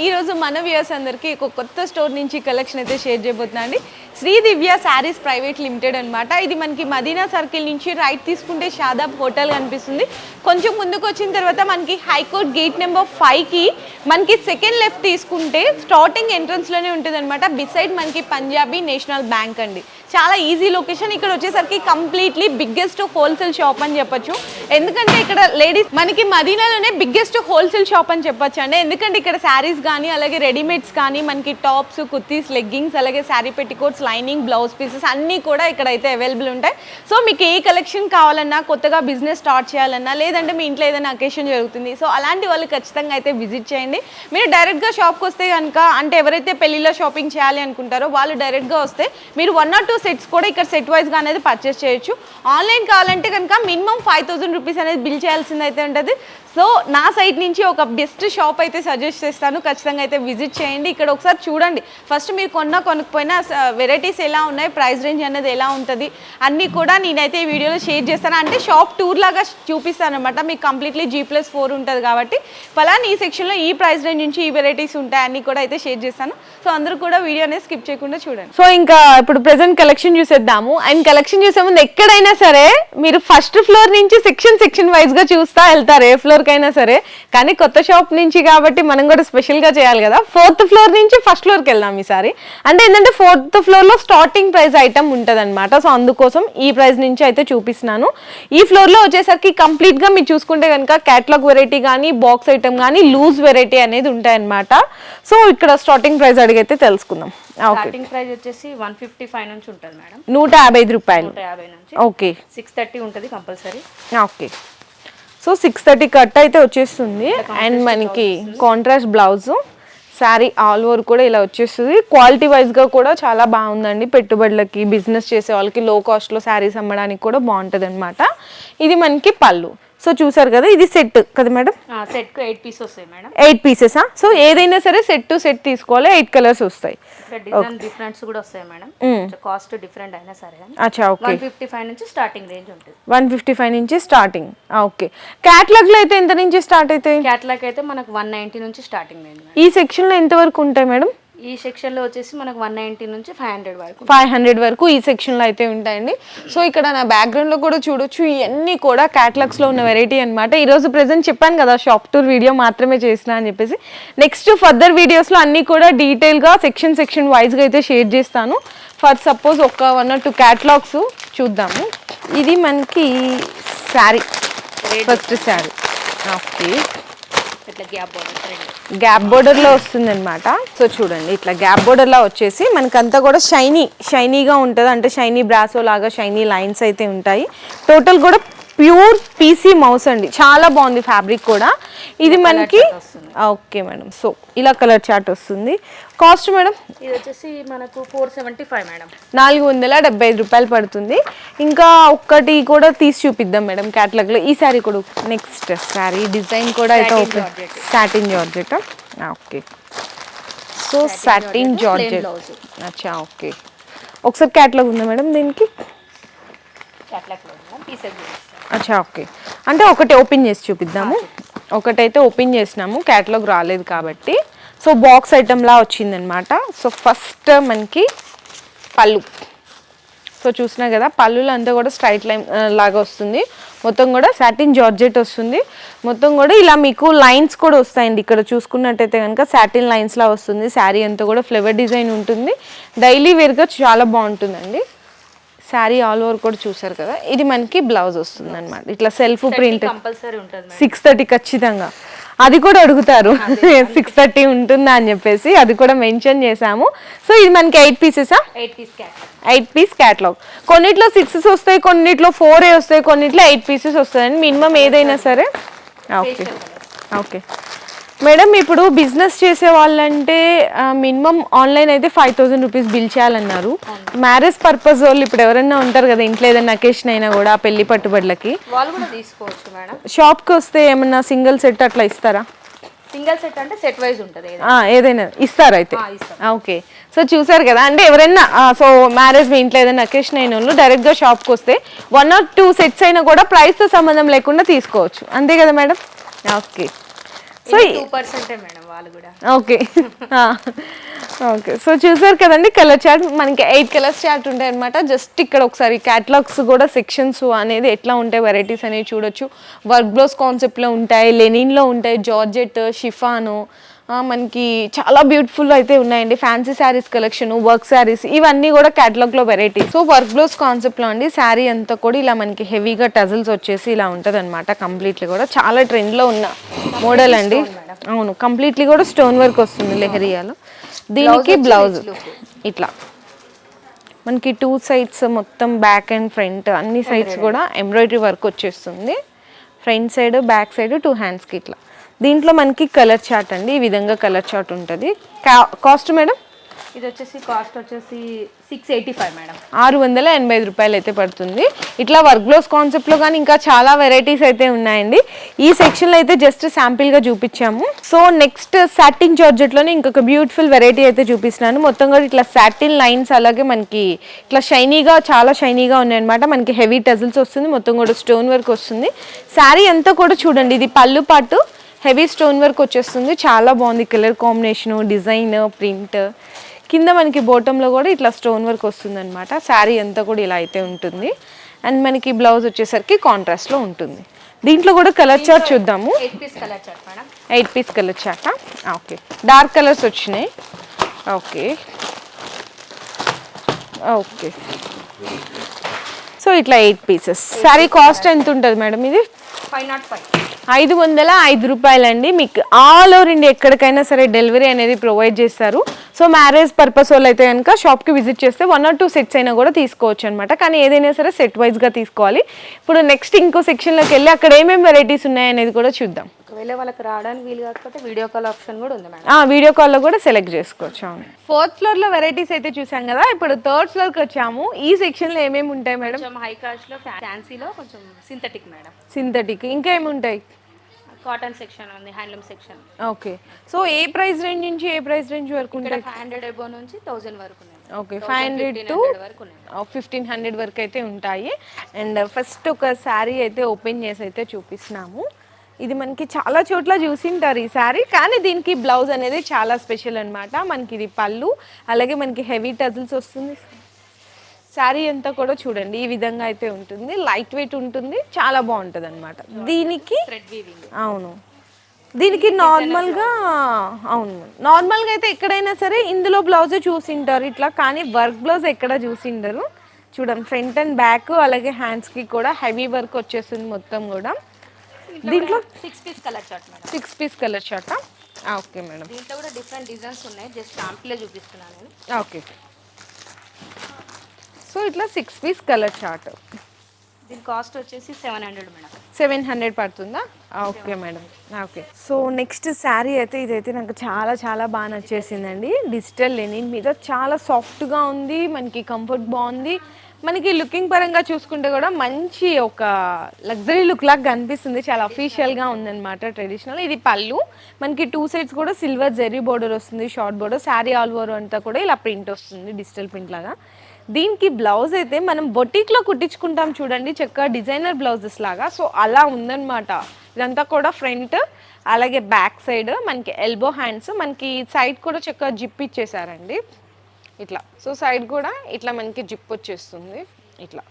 ఈ రోజు మన వ్యూయర్స్ అందరికీ ఒక కొత్త స్టోర్ నుంచి కలెక్షన్ అయితే షేర్ చేయబోతున్నా అండి. శ్రీ దివ్య శారీస్ ప్రైవేట్ లిమిటెడ్ అనమాట. ఇది మనకి మదీనా సర్కిల్ నుంచి రైట్ తీసుకుంటే షాదాబ్ హోటల్ కనిపిస్తుంది. కొంచెం ముందుకు వచ్చిన తర్వాత మనకి హైకోర్ట్ గేట్ నెంబర్ 5కి మనకి సెకండ్ లెఫ్ట్ తీసుకుంటే స్టార్టింగ్ ఎంట్రన్స్లోనే ఉంటుంది అనమాట. బిసైడ్ మనకి పంజాబీ నేషనల్ బ్యాంక్ అండి. చాలా ఈజీ లొకేషన్. ఇక్కడ వచ్చేసరికి కంప్లీట్లీ బిగ్గెస్ట్ హోల్సేల్ షాప్ అని చెప్పొచ్చు. ఎందుకంటే ఇక్కడ లేడీస్ మనకి మదీనాలోనే బిగ్గెస్ట్ హోల్సేల్ షాప్ అని చెప్పొచ్చు అండి. ఎందుకంటే ఇక్కడ శారీస్ కానీ అలాగే రెడీమేడ్స్ కానీ మనకి టాప్స్, కుర్తీస్, లెగ్గింగ్స్, అలాగే sari petticoats, lining, blouse pieces అన్నీ కూడా ఇక్కడైతే అవైలబుల్ ఉంటాయి. సో మీకు ఏ కలెక్షన్ కావాలన్నా, కొత్తగా బిజినెస్ స్టార్ట్ చేయాలన్నా, లేదంటే మీ ఇంట్లో ఏదైనా అకేషన్ జరుగుతుంది, సో అలాంటి వాళ్ళు ఖచ్చితంగా అయితే విజిట్ చేయండి. మీరు డైరెక్ట్గా షాప్కి వస్తే కనుక, అంటే ఎవరైతే పెళ్లిలో షాపింగ్ చేయాలి అనుకుంటారో వాళ్ళు డైరెక్ట్గా వస్తే మీరు 1 or 2 సెట్స్ కూడా ఇక్కడ సెట్ వైజ్గా అనేది పర్చేస్ చేయొచ్చు. ఆన్లైన్ కావాలంటే కనుక మినిమం 5000 రూపీస్ అనేది బిల్ చేయాల్సింది అయితే ఉంటుంది. సో నా సైడ్ నుంచి ఒక బెస్ట్ షాప్ అయితే సజెస్ట్ చేస్తాను. ఖచ్చితంగా అయితే విజిట్ చేయండి. ఇక్కడ ఒకసారి చూడండి. ఫస్ట్ మీరు కొనుక్కపోయినా వెరైటీస్ ఎలా ఉన్నాయి, ప్రైస్ రేంజ్ అనేది ఎలా ఉంటుంది అన్నీ కూడా నేనైతే ఈ వీడియోలో షేర్ చేస్తాను. అంటే షాప్ టూర్ లాగా చూపిస్తాను అనమాట. మీకు కంప్లీట్లీ G+4 ఉంటుంది కాబట్టి పలానా ఈ సెక్షన్లో ఈ ప్రైస్ రేంజ్ నుంచి ఈ వెరైటీస్ ఉంటాయి అన్నీ కూడా అయితే షేర్ చేస్తాను. సో అందరూ కూడా వీడియో అనేది స్కిప్ చేయకుండా చూడండి. సో ఇంకా ఇప్పుడు ప్రెసెంట్ కలెక్షన్ చూసేద్దాము. అండ్ కలెక్షన్ చూసే ముందు ఎక్కడైనా సరే మీరు ఫస్ట్ ఫ్లోర్ నుంచి సెక్షన్ వైజ్గా చూస్తా వెళ్తారు, ఏ ఫ్లోర్ అయినా సరే. కానీ కొత్త షాప్ నుంచి కాబట్టి మనం కూడా స్పెషల్ గా చేయాలి కదా. 4th ఫ్లోర్ నుంచి ఫస్ట్ ఫ్లోర్ కి వెళ్దాం ఈసారి. అంటే ఏంటంటే 4th ఫ్లోర్ లో స్టార్టింగ్ ప్రైస్ ఐటమ్ ఉంటుంది అనమాట. సో అందుకోసం ఈ ప్రైస్ నుంచి అయితే చూపిస్తున్నాను. ఈ ఫ్లోర్ లో వచ్చేసరికి కంప్లీట్ గా మీరు చూసుకుంటే కనుక క్యాటలాగ్ వెరైటీ కానీ, బాక్స్ ఐటమ్ కానీ, లూజ్ వెరైటీ అనేది ఉంటాయి అనమాట. సో ఇక్కడ స్టార్టింగ్ ప్రైస్ అడిగైతే తెలుసుకుందాం. స్టార్టింగ్ ప్రైస్ వచ్చేసి 155 నుంచి ఉంటుంది మేడం. 155 రూపాయలు. 150 నుంచి. ఓకే. 630 ఉంటుంది కంపల్సరీ. ఓకే. సో 630 కట్ అయితే వచ్చేస్తుంది. అండ్ మనకి contrast blouse, sari all over కూడా ఇలా వచ్చేస్తుంది. క్వాలిటీ వైజ్గా కూడా చాలా బాగుందండి. పెట్టుబడులకి, బిజినెస్ చేసే వాళ్ళకి లో కాస్ట్లో శారీస్ అమ్మడానికి కూడా బాగుంటుంది అనమాట. ఇది మనకి పళ్ళు. సో చూసారు కదా, ఇది సెట్ కదా మేడం? సెట్ కు 8 పీసెస్ వస్తాయి మేడం. 8 పీసెసా? సో ఏదైనా సరే సెట్ టు సెట్ తీసుకోవాలి. 8 కలర్స్ వస్తాయి. డిజైన్ డిఫరెంట్స్ కూడా వస్తాయి మేడం. కాస్ట్ డిఫరెంట్ అయినా సరే. అచ్చా, ఓకే. 155 నుంచి స్టార్టింగ్ రేంజ్ ఉంటుంది. 155 నుంచి స్టార్టింగ్. ఓకే. క్యాటలాగ్ లో అయితే ఎంత నుంచి స్టార్ట్ అవుతాయి? క్యాటలాగ్ అయితే మనకు 190 నుంచి స్టార్టింగ్ రేంజ్. ఈ సెక్షన్ లో ఎంత వరకు ఉంటాయి మేడం? ఈ సెక్షన్ లో వచ్చేసి మనకు 190 నుంచి 500 వరకు ఈ సెక్షన్ లో అయితే ఉంటాయండి. సో ఇక్కడ నా బ్యాక్గ్రౌండ్ లో కూడా చూడొచ్చు, ఇవన్నీ కూడా క్యాటలాగ్స్ లో ఉన్న వెరైటీ అనమాట. ఈ రోజు ప్రెసెంట్ చెప్పాను కదా షాప్ టూర్ వీడియో మాత్రమే చేసిన అని చెప్పేసి. నెక్స్ట్ ఫర్దర్ వీడియోస్ లో అన్ని కూడా డీటెయిల్ గా సెక్షన్ వైజ్ గా అయితే షేర్ చేస్తాను. ఫర్ సపోజ్ ఒక 1 or 2 క్యాటలాగ్స్ చూద్దాము. ఇది మనకి sari, first sari. Okay. Gap border లో వస్తుంది అనమాట. సో చూడండి, ఇట్లా గ్యాప్ బోర్డర్ లా వచ్చేసి మనకంతా కూడా షైనీగా ఉంటుంది. అంటే షైనీ బ్రాసో లాగా షైనీ లైన్స్ అయితే ఉంటాయి. టోటల్ కూడా ప్యూర్ పీసీ మౌస్ అండి. చాలా బాగుంది ఫ్యాబ్రిక్ కూడా. ఇది మనకి ఓకే మేడం. సో ఇలా కలర్ చార్ట్ వస్తుంది. Cost madam? ఇది వచ్చేసి మనకు 475 మేడం. 475 రూపాయలు పడుతుంది. ఇంకా ఒక్కటి కూడా తీసి చూపిద్దాం మేడం క్యాటలాగ్ లో. ఈ శారీ కూడా నెక్స్ట్ శారీ డిజైన్ కూడా అయితే open satin georgette. Okay. So satin georgette. అచ్చా, ఓకే. ఒకసారి క్యాటలాగ్ ఉందా మేడం దీనికి? అచ్చా, ఓకే. అంటే ఒకటి ఓపెన్ చేసి చూపిద్దాము. ఒకటైతే ఓపెన్ చేసినాము, క్యాటలాగ్ రాలేదు కాబట్టి. సో బాక్స్ ఐటమ్లా వచ్చిందనమాట. సో ఫస్ట్ మనకి పళ్ళు. సో చూసినా కదా, పళ్ళులో అంతా కూడా స్ట్రైట్ లైన్ లాగా వస్తుంది. మొత్తం కూడా సాటిన్ జార్జెట్ వస్తుంది. మొత్తం కూడా ఇలా మీకు లైన్స్ కూడా వస్తాయండి. ఇక్కడ చూసుకున్నట్టయితే కనుక సాటిన్ లైన్స్లా వస్తుంది. శారీ అంతా కూడా ఫ్లవర్ డిజైన్ ఉంటుంది. డైలీ వేర్గా చాలా బాగుంటుందండి. శారీ ఆల్ ఓవర్ కూడా చూసారు కదా. ఇది మనకి బ్లౌజ్ వస్తుంది అనమాట. ఇట్లా సెల్ఫ్ ప్రింట్. 630 ఖచ్చితంగా. అది కూడా అడుగుతారు 630 ఉంటుందా అని చెప్పేసి, అది కూడా మెన్షన్ చేసాము. సో ఇది మనకి 8 పీసెసా? 8 పీస్ క్యాటలాగ్. కొన్నిట్లో 6 వస్తాయి, కొన్నిట్లో 4 వస్తాయి, కొన్నిట్లో 8 పీసెస్ వస్తాయండి. మినిమం ఏదైనా సరే. ఓకే. ఓకే మేడం, ఇప్పుడు బిజినెస్ చేసే వాళ్ళంటే మినిమం ఆన్లైన్ అయితే 5000 రూపీస్ బిల్ చేయాలన్నారు. మ్యారేజ్ పర్పస్ వాళ్ళు ఇప్పుడు ఎవరైనా ఉంటారు కదా, ఇంట్లో ఏదైనా అకేషన్ అయినా కూడా పెళ్లి పట్టుబడులకి వాళ్ళు కూడా తీసుకోవచ్చు మేడం. షాప్కి వస్తే ఏమన్నా సింగిల్ సెట్ అట్లా ఇస్తారా? సింగిల్ సెట్ అంటే సెట్ వైజ్ ఉంటుంది. ఏదైనా ఇస్తారా అయితే? ఓకే. సో చూసారు కదా, అంటే ఎవరైనా సో మ్యారేజ్ మీ ఇంట్లో ఏదైనా అకేషన్ అయిన వాళ్ళు డైరెక్ట్గా షాప్కి వస్తే 1 or 2 సెట్స్ అయినా కూడా ప్రైస్తో సంబంధం లేకుండా తీసుకోవచ్చు. అంతే కదా మేడం? ఓకే. సో 2% మేడం వాళ్ళు కూడా. ఓకే ఓకే, సో చూసారు కదండి కలర్ చార్ట్. మనకి 8 కలర్స్ చార్ట్ ఉంటాయి అనమాట. జస్ట్ ఇక్కడ ఒకసారి క్యాటలాగ్స్ కూడా సెక్షన్స్ అనేది ఎట్లా ఉంటాయి, వెరైటీస్ అనేవి చూడొచ్చు. వర్క్ బ్లౌజ్ కాన్సెప్ట్లో ఉంటాయి, లెనిన్లో ఉంటాయి, జార్జెట్, షిఫాను, మనకి చాలా బ్యూటిఫుల్ అయితే ఉన్నాయండి. Fancy saris collection, work saris, ఇవన్నీ కూడా క్యాటలాగ్లో వెరైటీ. సో వర్క్ బ్లౌజ్ కాన్సెప్ట్లో అండి శారీ అంతా కూడా ఇలా మనకి హెవీగా టజల్స్ వచ్చేసి ఇలా ఉంటుంది అనమాట. కంప్లీట్లీ కూడా చాలా ట్రెండ్లో ఉన్న మోడల్ అండి. అవును, కంప్లీట్లీ కూడా స్టోన్ వర్క్ వస్తుంది లెహరియాలో. దీనికి బ్లౌజ్ ఇట్లా మనకి 2 సైడ్స్ మొత్తం బ్యాక్ అండ్ ఫ్రంట్ అన్ని సైడ్స్ కూడా ఎంబ్రాయిడరీ వర్క్ వచ్చేస్తుంది. ఫ్రంట్ సైడ్, బ్యాక్ సైడ్, 2 హ్యాండ్స్కి ఇట్లా. దీంట్లో మనకి కలర్ చార్ట్ అండి, ఈ విధంగా కలర్ చార్ట్ ఉంటుంది. కాస్ట్ మేడం ఇది వచ్చేసి కాస్ట్ వచ్చేసి 685 మేడం. 685 రూపాయలు అయితే పడుతుంది. ఇట్లా వర్క్ బ్లౌజ్ కాన్సెప్ట్లో కానీ ఇంకా చాలా వెరైటీస్ అయితే ఉన్నాయండి. ఈ సెక్షన్లో అయితే జస్ట్ శాంపిల్గా చూపించాము. సో నెక్స్ట్ సాటిన్ జార్జెట్లోనే ఇంకొక బ్యూటిఫుల్ వెరైటీ అయితే చూపిస్తున్నాను. మొత్తం కూడా ఇట్లా సాటిన్ లైన్స్, అలాగే మనకి ఇట్లా షైనీగా, చాలా షైనీగా ఉన్నాయన్నమాట. మనకి హెవీ టజిల్స్ వస్తుంది, మొత్తం కూడా స్టోన్ వర్క్ వస్తుంది. శారీ అంతా కూడా చూడండి, ఇది పళ్ళు పాటు హెవీ స్టోన్ వర్క్ వచ్చేస్తుంది. చాలా బాగుంది కలర్ కాంబినేషను, డిజైన్, ప్రింట్. కింద మనకి బాటంలో కూడా ఇట్లా స్టోన్ వర్క్ వస్తుంది అనమాట. శారీ అంతా కూడా ఇలా అయితే ఉంటుంది. అండ్ మనకి బ్లౌజ్ వచ్చేసరికి కాంట్రాస్ట్లో ఉంటుంది. దీంట్లో కూడా కలర్ చార్ట్ చూద్దాము. 8 piece colour chart madam. 8 piece colour chart. Okay, dark colours వచ్చినాయి. ఓకే ఓకే, సో ఇట్లా 8 పీసెస్. శారీ కాస్ట్ ఎంత ఉంటుంది మేడం ఇది? 505 రూపాయలండి. మీకు ఆల్ ఓవర్ ఇండియా ఎక్కడికైనా సరే డెలివరీ అనేది ప్రొవైడ్ చేస్తారు. సో మ్యారేజ్ పర్పస్ వాళ్ళు అయితే కనుక షాప్కి విజిట్ చేస్తే 1 or 2 సెట్స్ అయినా కూడా తీసుకోవచ్చు అనమాట. కానీ ఏదైనా సరే సెట్ వైజ్గా తీసుకోవాలి. ఇప్పుడు నెక్స్ట్ ఇంకో సెక్షన్లోకి వెళ్ళి అక్కడ ఏమేమి వెరైటీస్ ఉన్నాయనేది కూడా చూద్దాం. ఒకవేళ వాళ్ళకి రావడానికి వీలు కాకపోతే వీడియో కాల్ ఆప్షన్ కూడా ఉంది మేడం. వీడియో కాల్లో కూడా సెలెక్ట్ చేసుకోవచ్చు. అవును, 4th ఫ్లోర్లో వెరైటీస్ అయితే చూసాం కదా. ఇప్పుడు 3rd ఫ్లోర్కి వచ్చాము. ఈ సెక్షన్లో ఏమేమి ఉంటాయి మేడం? కొంచెం హై కాస్ట్లో ఫ్యాన్సీలో కొంచెం సింథటిక్ మేడం. సింథటిక్, ఇంకా ఏముంటాయి? కాటన్ సెక్షన్ ఉంది, హ్యాండ్లూమ్ సెక్షన్. ఓకే, సో ఏ ప్రైస్ రేంజ్ నుంచి ఏ ప్రైస్ రేంజ్ వరకు ఉంటాయి? 500 అబౌవ్ నుంచి 1000 వరకు ఉన్నాయి. ఓకే, 500 to 1500 వరకు అయితే ఉంటాయి. అండ్ ఫస్ట్ ఒక శారీ అయితే ఓపెన్ చేసి అయితే చూపిస్తున్నాము. ఇది మనకి చాలా చోట్ల చూసింటారు ఈ శారీ, కానీ దీనికి బ్లౌజ్ అనేది చాలా స్పెషల్ అనమాట. మనకి ఇది పళ్ళు, అలాగే మనకి హెవీ టజిల్స్ వస్తుంది. శారీ అంతా కూడా చూడండి ఈ విధంగా అయితే ఉంటుంది. లైట్ వెయిట్ ఉంటుంది, చాలా బాగుంటుంది అనమాట. దీనికి అవును, దీనికి నార్మల్గా అయితే ఎక్కడైనా సరే ఇందులో బ్లౌజే చూసింటారు ఇట్లా, కానీ వర్క్ బ్లౌజ్ ఎక్కడ చూసిండరు. చూడండి, ఫ్రంట్ అండ్ బ్యాక్ అలాగే హ్యాండ్స్కి కూడా హెవీ వర్క్ వచ్చేస్తుంది మొత్తం కూడా. దీంట్లో 6 piece colour chart madam. 6 piece colour chart. Okay madam, దీంట్లో కూడా డిఫరెంట్ డిజైన్స్ ఉన్నాయి. జస్ట్ శాంపులే చూపిస్తున్నాను నేను. ఓకే, సో ఇట్లా 6 పీస్ కలర్ చార్ట్. దీని కాస్ట్ వచ్చేసి 700 మేడం. 700 పడుతుందా? Okay madam, okay. So next sari అయితే ఇదైతే నాకు చాలా చాలా బాగా నచ్చేసిందండి. డిజిటల్ లెనిన్ మీద చాలా సాఫ్ట్గా ఉంది, మనకి కంఫర్ట్ బాగుంది. మనకి లుకింగ్ పరంగా చూసుకుంటే కూడా మంచి ఒక లగ్జరీ లుక్ లాగా కనిపిస్తుంది. చాలా అఫీషియల్గా ఉందన్నమాట, ట్రెడిషనల్. ఇది పళ్ళు, మనకి 2 సైడ్స్ కూడా సిల్వర్ జెరీ బోర్డర్ వస్తుంది, short border. Sari all over అంతా కూడా ఇలా ప్రింట్ వస్తుంది, డిజిటల్ ప్రింట్ లాగా. దీనికి బ్లౌజ్ అయితే మనం బొటిక్లో కుట్టించుకుంటాం చూడండి, చక్కగా డిజైనర్ బ్లౌజెస్ లాగా. సో అలా ఉందన్నమాట. ఇదంతా కూడా ఫ్రంట్ అలాగే బ్యాక్ సైడ్ మనకి ఎల్బో హ్యాండ్స్, మనకి సైడ్ కూడా చక్కగా జిప్ ఇచ్చేసారండి ఇట్లా. సో సైడ్ కూడా ఇట్లా మనకి జిప్ వచ్చేస్తుంది ఇట్లా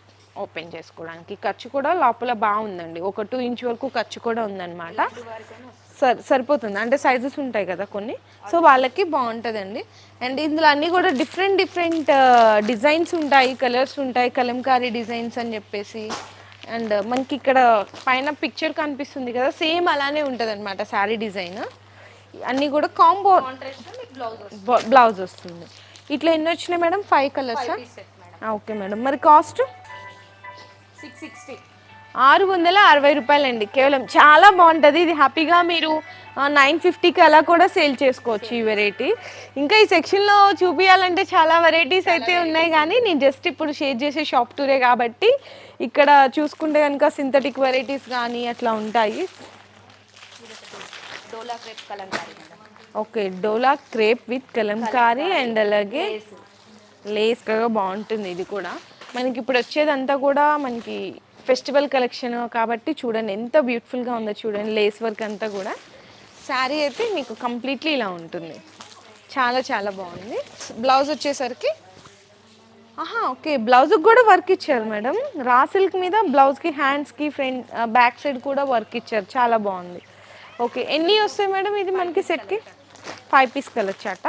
ఓపెన్ చేసుకోవడానికి. ఖర్చు కూడా లోపల బాగుందండి, ఒక 2 ఇంచ్ వరకు ఖర్చు కూడా ఉందన్నమాట. సరిపోతుంది, అంటే సైజెస్ ఉంటాయి కదా కొన్ని, సో వాళ్ళకి బాగుంటుందండి. అండ్ ఇందులో అన్నీ కూడా డిఫరెంట్ డిజైన్స్ ఉంటాయి, కలర్స్ ఉంటాయి, కలంకారీ డిజైన్స్ అని చెప్పేసి. అండ్ మనకి ఇక్కడ పైన పిక్చర్ కనిపిస్తుంది కదా, సేమ్ అలానే ఉంటుంది అనమాట శారీ డిజైన్. అన్నీ కూడా కాంబో బ్లౌజ్ వస్తుంది. ఇట్లా ఎన్ని వచ్చినాయి మేడం? 5 కలర్స్. ఓకే మేడం, మరి కాస్ట్ 660 రూపాయలండి కేవలం. చాలా బాగుంటుంది ఇది. హ్యాపీగా మీరు 950కి అలా కూడా సేల్ చేసుకోవచ్చు ఈ వెరైటీ. ఇంకా ఈ సెక్షన్లో చూపించాలంటే చాలా వెరైటీస్ అయితే ఉన్నాయి, కానీ నేను జస్ట్ ఇప్పుడు షేర్ చేసే షాప్ టూరే కాబట్టి ఇక్కడ చూసుకుంటే కనుక సింథటిక్ వెరైటీస్ కానీ అట్లా ఉంటాయి. Okay, dola crepe with Kalamkari and అలాగే లేస్ బాగుంటుంది. ఇది కూడా మనకి ఇప్పుడు వచ్చేదంతా కూడా మనకి ఫెస్టివల్ కలెక్షన్ కాబట్టి చూడండి ఎంత బ్యూటిఫుల్గా ఉందో చూడండి, లేస్ వర్క్ అంతా కూడా. శారీ అయితే మీకు కంప్లీట్లీ ఇలా ఉంటుంది. చాలా చాలా బాగుంది. బ్లౌజ్ వచ్చేసరికి ఓకే, బ్లౌజ్కి కూడా వర్క్ ఇచ్చారు మేడం. రా సిల్క్ మీద బ్లౌజ్కి హ్యాండ్స్కి ఫ్రంట్ బ్యాక్ సైడ్ కూడా వర్క్ ఇచ్చారు. చాలా బాగుంది. ఓకే, ఎన్ని వస్తాయి మేడం ఇది మనకి సెట్కి? 5 పీస్ కలర్ చాట.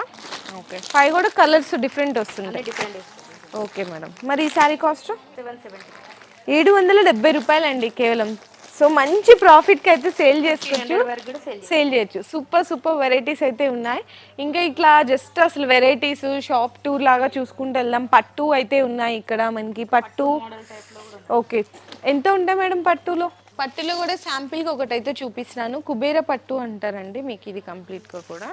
ఓకే, 5 కూడా కలర్స్ డిఫరెంట్ వస్తుంది. Different okay madam. మరి ఈ శారీ కాస్ట్ 770 770 రూపాయలండి కేవలం. సో మంచి ప్రాఫిట్కి అయితే సేల్ చేసుకోవచ్చు, వరకు కూడా సేల్ చేయొచ్చు. సూపర్ వెరైటీస్ అయితే ఉన్నాయి. ఇంకా ఇట్లా జస్ట్ అసలు వెరైటీస్ షాప్ టూర్ లాగా చూసుకుంటూ వెళ్దాం. పట్టు అయితే ఉన్నాయి ఇక్కడ మనకి. పట్టు ఓకే, ఎంత ఉంటాయి మేడం పట్టులో? పట్టులో కూడా శాంపిల్గా ఒకటైతే చూపిస్తున్నాను. కుబేర పట్టు అంటారండి మీకు ఇది కంప్లీట్గా కూడా.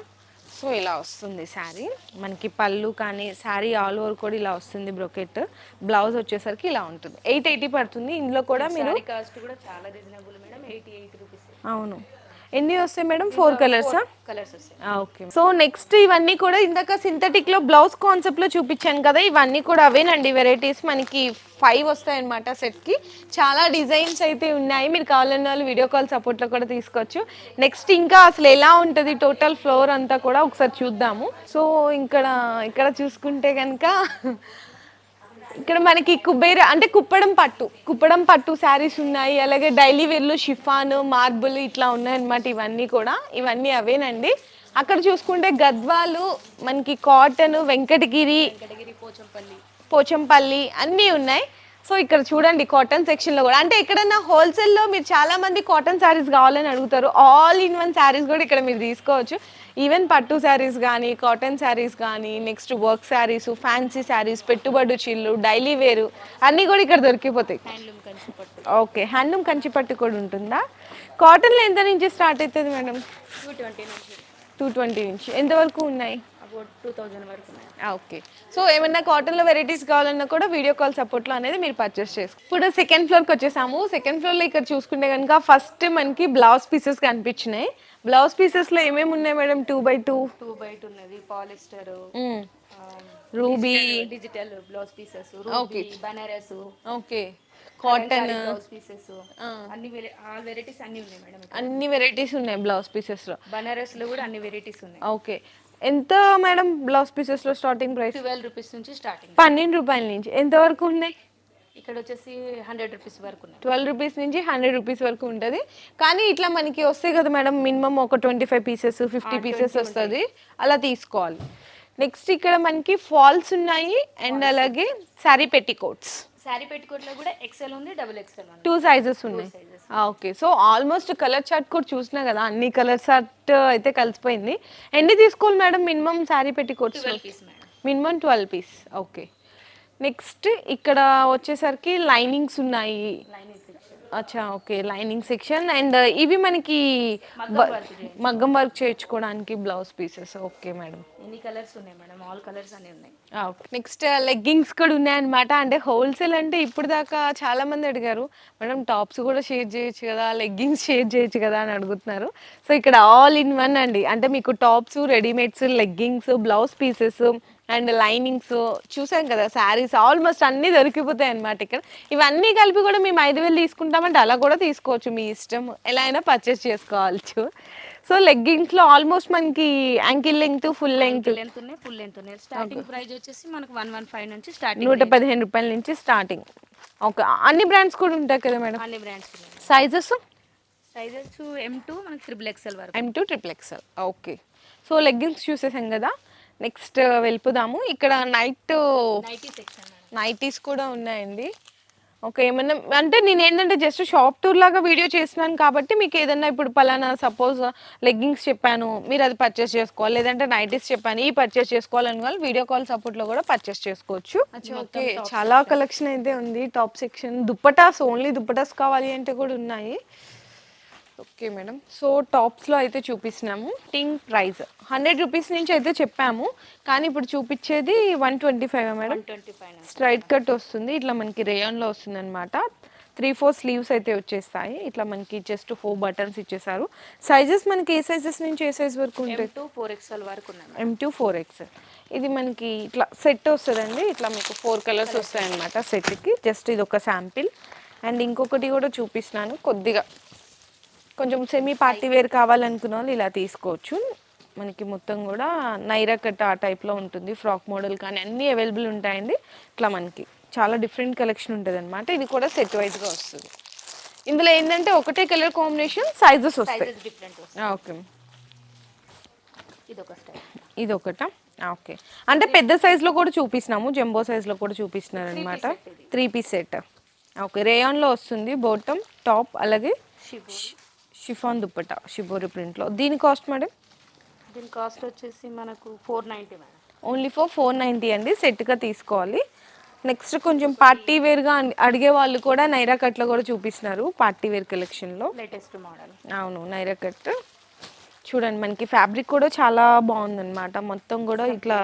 సో ఇలా వస్తుంది శారీ మనకి. పళ్ళు కానీ శారీ ఆల్ ఓవర్ కూడా ఇలా వస్తుంది బ్రొకెట్. బ్లౌజ్ వచ్చేసరికి ఇలా ఉంటుంది. 880 పడుతుంది. ఇందులో కూడా మీరు కాస్ట్ కూడా చాలా రీజనబుల్ మేడం, 88 రూపీస్. అవును. ఎన్ని వస్తాయి మేడం? 4 కలర్సా? కలర్స్ వస్తాయి. ఓకే. సో నెక్స్ట్ ఇవన్నీ కూడా ఇందాక సింథటిక్లో బ్లౌజ్ కాన్సెప్ట్లో చూపించాను కదా, ఇవన్నీ కూడా అవేనండి వెరైటీస్. మనకి 5 వస్తాయి అన్నమాట సెట్కి. చాలా డిజైన్స్ అయితే ఉన్నాయి. మీరు కావాలన్న వాళ్ళు వీడియో కాల్ సపోర్ట్లో కూడా తీసుకోవచ్చు. నెక్స్ట్ ఇంకా అసలు ఎలా ఉంటుంది టోటల్ ఫ్లోర్ అంతా కూడా ఒకసారి చూద్దాము. సో ఇక్కడ చూసుకుంటే కనుక ఇక్కడ మనకి కుబేర అంటే కుప్పడం పట్టు శారీస్ ఉన్నాయి. అలాగే డైలీ వేర్లు షిఫాన్, మార్బుల్ ఇట్లా ఉన్నాయన్నమాట. ఇవన్నీ అవేనండి. అక్కడ చూసుకుంటే గద్వాలు, మనకి కాటన్, వెంకటగిరి, పోచంపల్లి అన్నీ ఉన్నాయి. సో ఇక్కడ చూడండి కాటన్ సెక్షన్లో కూడా, అంటే ఎక్కడన్నా హోల్సేల్లో మీరు చాలా మంది కాటన్ శారీస్ కావాలని అడుగుతారు. ఆల్ ఇన్ వన్ శారీస్ కూడా ఇక్కడ మీరు తీసుకోవచ్చు. ఈవెన్ పట్టు శారీస్ కానీ, కాటన్ శారీస్ కానీ, next work saris, fancy saris, పెట్టుబడి చిల్లు, డైలీ వేరు అన్నీ కూడా ఇక్కడ దొరికిపోతాయి. ఓకే, హ్యాండ్లూమ్ కంచిపట్టు కూడా ఉంటుందా? కాటన్లో ఎంత నుంచి స్టార్ట్ అవుతుంది మేడం? 220 నుంచి ఎంతవరకు ఉన్నాయి? 2000 వరకు. ఓకే. సో ఏమన్నా కాటన్లో వెరైటీస్ కావాలన్నా కూడా వీడియో కాల్ సపోర్ట్లో అనేది మీరు పర్చేస్ చేసుకోండి. ఇప్పుడు సెకండ్ ఫ్లోర్కి వచ్చేసాము. సెకండ్ ఫ్లోర్లో ఇక్కడ చూసుకుంటే కనుక ఫస్ట్ మనకి బ్లౌజ్ పీసెస్ కనిపించినాయి. బ్లౌజ్ పీసెస్లో ఏమేమి ఉన్నాయి మేడం? 2x2 ఉన్నది, polyester, ruby, digital blouse pieces, ruby, Banaras, okay, cotton blouse pieces, అన్ని ఆల్ వెరైటీస్ అన్ని ఉన్నాయి మేడం. అన్ని వెరైటీస్ ఉన్నాయి బ్లౌజ్ పీసెస్లో. బనారస్ లో కూడా అన్ని వెరైటీస్ ఉన్నాయి. ఓకే, ఎంత మేడం బ్లౌజ్ పీసెస్లో స్టార్టింగ్ ప్రైస్? 12 రూపీస్ నుంచి స్టార్టింగ్. 12 రూపాయల నుంచి ఎంతవరకు ఉన్నాయి? ఇక్కడ వచ్చేసి 100 రూపీస్ వరకు ఉన్నాయి. 12 రూపీస్ నుంచి 100 రూపీస్ వరకు ఉంటుంది. కానీ ఇట్లా మనకి వస్తాయి కదా మేడం, మినిమం ఒక 25 పీసెస్ 50 పీసెస్ వస్తుంది, అలా తీసుకోవాలి. నెక్స్ట్ ఇక్కడ మనకి ఫాల్స్ ఉన్నాయి అండ్ అలాగే శారీ పెట్టికోట్స్. శారీ పెట్టుకోట్లో కూడా ఎక్సెల్ ఉంది, డబుల్ ఎక్సెల్ ఉంది, 2 సైజెస్ ఉన్నాయి. Okay, so almost colour chart కూడా చూసినా కదా, అన్ని కలర్ చార్ట్ అయితే కలిసిపోయింది. ఎన్ని తీసుకోవాలి madam minimum sari petticoats? Minimum 12 piece. Okay. Next ఇక్కడ వచ్చేసరికి లైనింగ్స్ ఉన్నాయి. అచ్చా, ఓకే, లైనింగ్ సెక్షన్. అండ్ ఇవి మనకి మగ్గం వర్క్ చేయించుకోవడానికి బ్లౌజ్ పీసెస్. ఓకే మేడం, ఎన్ని కలర్స్ ఉన్నాయి మేడం? ఆల్ కలర్స్ అన్ని ఉన్నాయి. ఓకే. నెక్స్ట్ లెగ్గింగ్స్ కూడా ఉన్నాయన్నమాట. అంటే హోల్సేల్ అంటే ఇప్పుడు దాకా చాలా మంది అడిగారు, మేడం టాప్స్ కూడా షేర్ చేయొచ్చు కదా, లెగ్గింగ్స్ షేర్ చేయొచ్చు కదా అని అడుగుతున్నారు. సో ఇక్కడ ఆల్ ఇన్ వన్ అండి. అంటే మీకు tops, readymades, leggings, blouse pieces and linings చూసాం కదా, శారీస్ ఆల్మోస్ట్ అన్నీ దొరికిపోతాయి అన్నమాట ఇక్కడ. ఇవన్నీ కలిపి కూడా మేము 5000 తీసుకుంటామంటే అలా కూడా తీసుకోవచ్చు, మీ ఇష్టం, ఎలా అయినా పర్చేస్ చేసుకోవచ్చు. సో లెగ్గింగ్స్లో ఆల్మోస్ట్ మనకి యాంకిల్ లెంగ్త్, ఫుల్ లెంగ్త్ ఉన్నాయి, ఫుల్ లెంగ్త్ ఉన్నాయి. స్టార్టింగ్ ప్రైస్ వచ్చేసి మనకు 115 నుంచి స్టార్టింగ్, 115 రూపాయల నుంచి స్టార్టింగ్. ఓకే, అన్ని బ్రాండ్స్ కూడా ఉంటాయి కదా మేడం? అన్ని బ్రాండ్స్ ఉన్నాయి. సైజెస్ M2 మనకి XXL వరకు. M2 XXL. Okay. So leggings చూసేసాం కదా, నెక్స్ట్ వెళ్ళిపోదాము. ఇక్కడ నైటీస్ కూడా ఉన్నాయండి. ఓకే, ఏమన్నా అంటే నేను ఏంటంటే జస్ట్ షాప్ టూర్ లాగా వీడియో చేస్తున్నాను కాబట్టి మీకు ఏదన్నా ఇప్పుడు పలానా సపోజ్ లెగ్గింగ్స్ చెప్పాను, మీరు అది పర్చేస్ చేసుకోవాలి, లేదంటే నైటీస్ చెప్పాను ఈ పర్చేస్ చేసుకోవాలని వాళ్ళు వీడియో కాల్ సపోర్ట్లో కూడా పర్చేస్ చేసుకోవచ్చు. ఓకే, చాలా కలెక్షన్ అయితే ఉంది. Top section, dupattas, only dupattas కావాలి అంటే కూడా ఉన్నాయి. ఓకే మేడం, సో టాప్స్లో అయితే చూపిస్తున్నాము. టింగ్ ప్రైస్ 100 రూపీస్ నుంచి అయితే చెప్పాము, కానీ ఇప్పుడు చూపించేది 125 మేడం. 125 స్ట్రైట్ కట్ వస్తుంది, ఇట్లా మనకి రేయాన్లో వస్తుంది అనమాట. 3-4 స్లీవ్స్ అయితే వచ్చేస్తాయి. ఇట్లా మనకి జస్ట్ 4 బటన్స్ ఇచ్చేసారు. సైజెస్ మనకి ఏ సైజెస్ నుంచి ఏ సైజ్ వరకు ఉంటాయి? M2 4XL వరకు ఉన్నాయి. M2 4XL. ఇది మనకి ఇట్లా సెట్ వస్తుందండి. ఇట్లా మీకు 4 కలర్స్ వస్తాయి అనమాట సెట్కి. జస్ట్ ఇది ఒక శాంపిల్. అండ్ ఇంకొకటి కూడా చూపిస్తున్నాను కొద్దిగా. కొంచెం సెమీ పార్టీ వేర్ కావాలనుకున్న వాళ్ళు ఇలా తీసుకోవచ్చు. మనకి మొత్తం కూడా నైరా కట్ ఆ టైప్లో ఉంటుంది. ఫ్రాక్ మోడల్ కానీ అన్నీ అవైలబుల్ ఉంటాయండి. ఇట్లా మనకి చాలా డిఫరెంట్ కలెక్షన్ ఉంటుంది అనమాట. ఇది కూడా సెట్ వైజ్గా వస్తుంది. ఇందులో ఏంటంటే ఒకటే కలర్ కాంబినేషన్, సైజెస్ వస్తాయి. డిఫరెంట్. ఓకే, ఇదొక స్టైల్. ఇది ఒకటా? ఓకే, అంటే పెద్ద సైజులో కూడా చూపిస్తున్నాము, జంబో సైజులో కూడా చూపిస్తున్నారు అనమాట. 3 పీస్ సెట్. ఓకే, రేయాన్లో వస్తుంది బాటమ్, టాప్, అలాగే షిఫాన్ దుప్పట్టా షిబోరి ప్రింట్లో. దీని కాస్ట్ మేడం? దీని కాస్ట్ వచ్చేసి మనకు 490 మేడం. ఓన్లీ ఫర్ 490 అండి. సెట్గా తీసుకోవాలి. నెక్స్ట్ కొంచెం పార్టీ వేర్గా అడిగే వాళ్ళు కూడా నైరా కట్లో కూడా చూపిస్తున్నారు పార్టీ వేర్ కలెక్షన్లో. Latest model. అవును, నైరా కట్ చూడండి. మనకి ఫ్యాబ్రిక్ కూడా చాలా బాగుందన్నమాట. మొత్తం కూడా ఇట్లా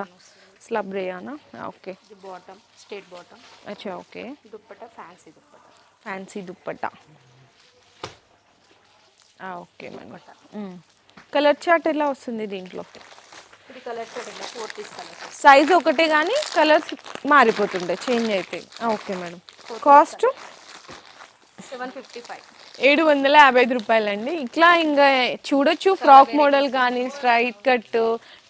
స్లబ్ రేయానా? ఓకే, ఇది బాటమ్, స్ట్రేట్ బాటమ్. అచ్చా, okay. Dupatta fancy dupatta. Fancy dupatta. Okay madam. Colour chart ఎలా వస్తుంది దీంట్లో? ఇది కలర్స్ 4 పీస్ కలర్స్. సైజ్ ఒకటే కానీ కలర్స్ మారిపోతుంటాయి, చేంజ్ అయితే. Okay madam. కాస్ట్ 755. 755 రూపాయలండి. ఇట్లా ఇంకా చూడొచ్చు, ఫ్రాక్ మోడల్ కానీ, స్ట్రైట్ కట్,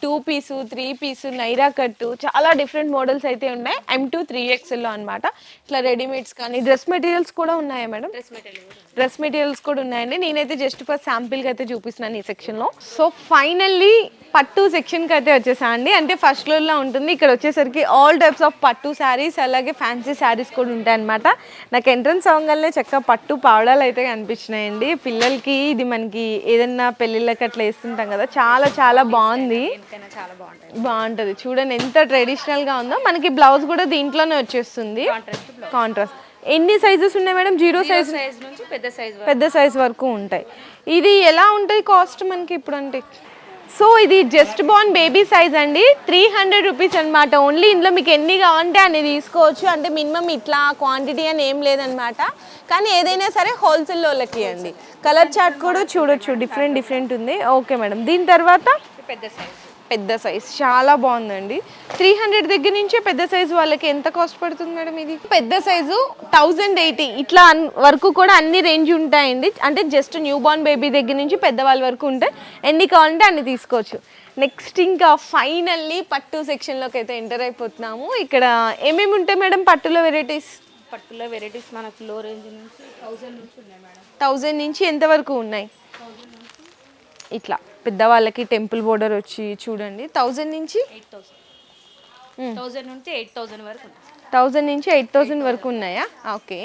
2 పీసు, 3 పీసు, నైరా కట్టు, చాలా డిఫరెంట్ మోడల్స్ అయితే ఉన్నాయి. M2 3XL అనమాట. ఇట్లా రెడీమేడ్స్ కానీ డ్రెస్ మెటీరియల్స్ కూడా ఉన్నాయా మేడం? డ్రెస్ మెటీరియల్స్ కూడా ఉన్నాయండి. నేనైతే జస్ట్ ఫర్ శాంపిల్కి అయితే చూపిస్తున్నాను ఈ సెక్షన్లో. సో ఫైనల్లీ పట్టు సెక్షన్కి అయితే వచ్చేసా అండి. అంటే ఫస్ట్ ఫ్లోర్లో ఉంటుంది. ఇక్కడ వచ్చేసరికి ఆల్ టైప్స్ ఆఫ్ పట్టు శారీస్, అలాగే ఫ్యాన్సీ శారీస్ కూడా ఉంటాయన్నమాట. నాకు ఎంట్రన్స్ అవ్వగానే చక్కగా పట్టు పావడాలు అయితే కనిపించినాయండి. పిల్లలకి ఇది మనకి ఏదన్నా పెళ్ళిళ్ళకి అట్లా వేస్తుంటాం కదా, చాలా చాలా బాగుంది. చాలా బాగుంటాయి. బాగుంటుంది చూడండి ఎంత ట్రెడిషనల్గా ఉందో. మనకి బ్లౌజ్ కూడా దీంట్లోనే వచ్చేస్తుంది, కాంట్రాస్ట్. ఎన్ని సైజెస్ ఉన్నాయి మేడం? 0 సైజ్ నుంచి పెద్ద సైజ్ వరకు ఉంటాయి. ఇది ఎలా ఉంటుంది కాస్ట్ మనకి ఇప్పుడు అంటే? సో ఇది జస్ట్ బార్న్ బేబీ సైజ్ అండి. 300 రూపీస్ అనమాట ఓన్లీ. ఇందులో మీకు ఎన్ని కావాలంటే అన్ని తీసుకోవచ్చు. అంటే మినిమం ఇట్లా క్వాంటిటీ అని ఏం లేదనమాట. కానీ ఏదైనా సరే హోల్సేల్ వాళ్ళకి అండి. కలర్ చార్ట్ కూడా చూడొచ్చు, డిఫరెంట్ ఉంది. Okay madam. దీని తర్వాత పెద్ద సైజ్ చాలా బాగుందండి. 300 దగ్గర నుంచే పెద్ద సైజు వాళ్ళకి ఎంత కాస్ట్ పడుతుంది మేడం? ఇది పెద్ద సైజు 1080 ఇట్లా వరకు కూడా అన్ని రేంజ్ ఉంటాయండి. అంటే జస్ట్ న్యూ బార్న్ బేబీ దగ్గర నుంచి పెద్దవాళ్ళ వరకు ఉంటాయి. ఎన్ని కావాలంటే అన్ని తీసుకోవచ్చు. నెక్స్ట్ ఇంకా ఫైనల్లీ పట్టు సెక్షన్లోకి అయితే ఎంటర్ అయిపోతున్నాము. ఇక్కడ ఏమేమి ఉంటాయి మేడం పట్టులో వెరైటీస్? పట్టులో వెరైటీస్ మనకు లో రేంజ్ నుంచి 1000 నుంచి ఉన్నాయి మేడం. 1000 నుంచి ఎంత వరకు ఉన్నాయి? ఇట్లా పెద్దవాళ్ళకి టెంపుల్ బోర్డర్ వచ్చి చూడండి 1000 నుంచి 1000 నుంచి 8000 వరకు ఉన్నాయి. 1000 నుంచి 8000 వరకు ఉన్నాయా? ఓకే,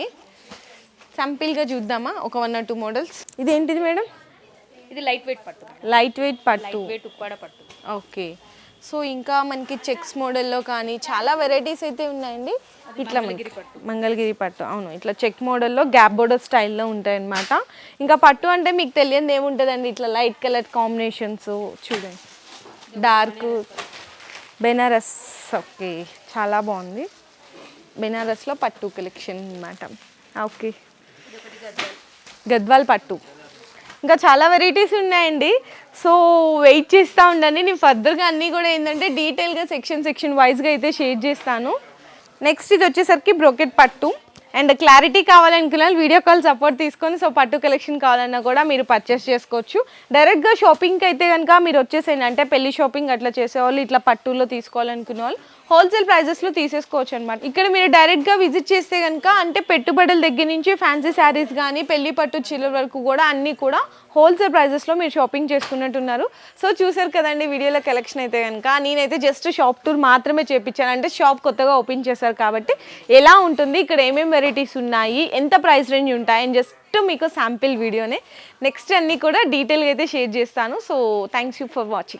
సింపుల్గా చూద్దామా ఒక 1 or 2 మోడల్స్. ఇదేంటిది మేడం? ఇది లైట్ వెయిట్ పట్టు. లైట్ వెయిట్ పట్టు, వెయిట్ ఉప్పాడ పట్టు. ఓకే. సో ఇంకా మనకి చెక్స్ మోడల్లో కానీ చాలా వెరైటీస్ అయితే ఉన్నాయండి. ఇట్లా మంగళగిరి పట్టు, అవును, ఇట్లా చెక్ మోడల్లో గ్యాప్ బోర్డర్ స్టైల్లో ఉంటాయన్నమాట. ఇంకా పట్టు అంటే మీకు తెలియదు ఏముంటుందండి, ఇట్లా లైట్ కలర్ కాంబినేషన్స్ చూడండి. డార్క్ బెనారస్, ఓకే, చాలా బాగుంది. బెనారస్లో పట్టు కలెక్షన్ అన్నమాట. ఓకే, గద్వాల్ పట్టు, ఇంకా చాలా వెరైటీస్ ఉన్నాయండి. సో వెయిట్ చేస్తూ ఉండండి. నేను ఫర్దర్గా అన్నీ కూడా ఏంటంటే డీటెయిల్గా సెక్షన్ వైజ్గా అయితే షేర్ చేస్తాను. నెక్స్ట్ ఇది వచ్చేసరికి బ్రోకెట్ పట్టు. అండ్ క్లారిటీ కావాలనుకున్న వీడియో కాల్ సపోర్ట్ తీసుకొని సో పట్టు కలెక్షన్ కావాలన్నా కూడా మీరు పర్చేస్ చేసుకోవచ్చు. డైరెక్ట్గా షాపింగ్కి అయితే కనుక మీరు వచ్చేసేయండి. అంటే పెళ్లి షాపింగ్ అట్లా చేసేవాళ్ళు, ఇట్లా పట్టులో తీసుకోవాలనుకునే వాళ్ళు హోల్సేల్ ప్రైజెస్లో తీసేసుకోవచ్చు అనమాట. ఇక్కడ మీరు డైరెక్ట్గా విజిట్ చేస్తే కనుక అంటే పెట్టుబడుల దగ్గర నుంచి ఫ్యాన్సీ శారీస్ కానీ పెళ్లి పట్టు చీరల వరకు కూడా అన్నీ కూడా హోల్సేల్ ప్రైజెస్లో మీరు షాపింగ్ చేసుకున్నట్టున్నారు. సో చూసారు కదండి వీడియోలో కలెక్షన్ అయితే కనుక. నేనైతే జస్ట్ షాప్ టూర్ మాత్రమే చేయించాను. అంటే షాప్ కొత్తగా ఓపెన్ చేశారు కాబట్టి ఎలా ఉంటుంది, ఇక్కడ ఏమేమి వెరైటీస్ ఉన్నాయి, ఎంత ప్రైస్ రేంజ్ ఉంటాయి అని జస్ట్ మీకు శాంపిల్ వీడియోనే. నెక్స్ట్ అన్నీ కూడా డీటెయిల్గా అయితే షేర్ చేస్తాను. So thanks you for watching.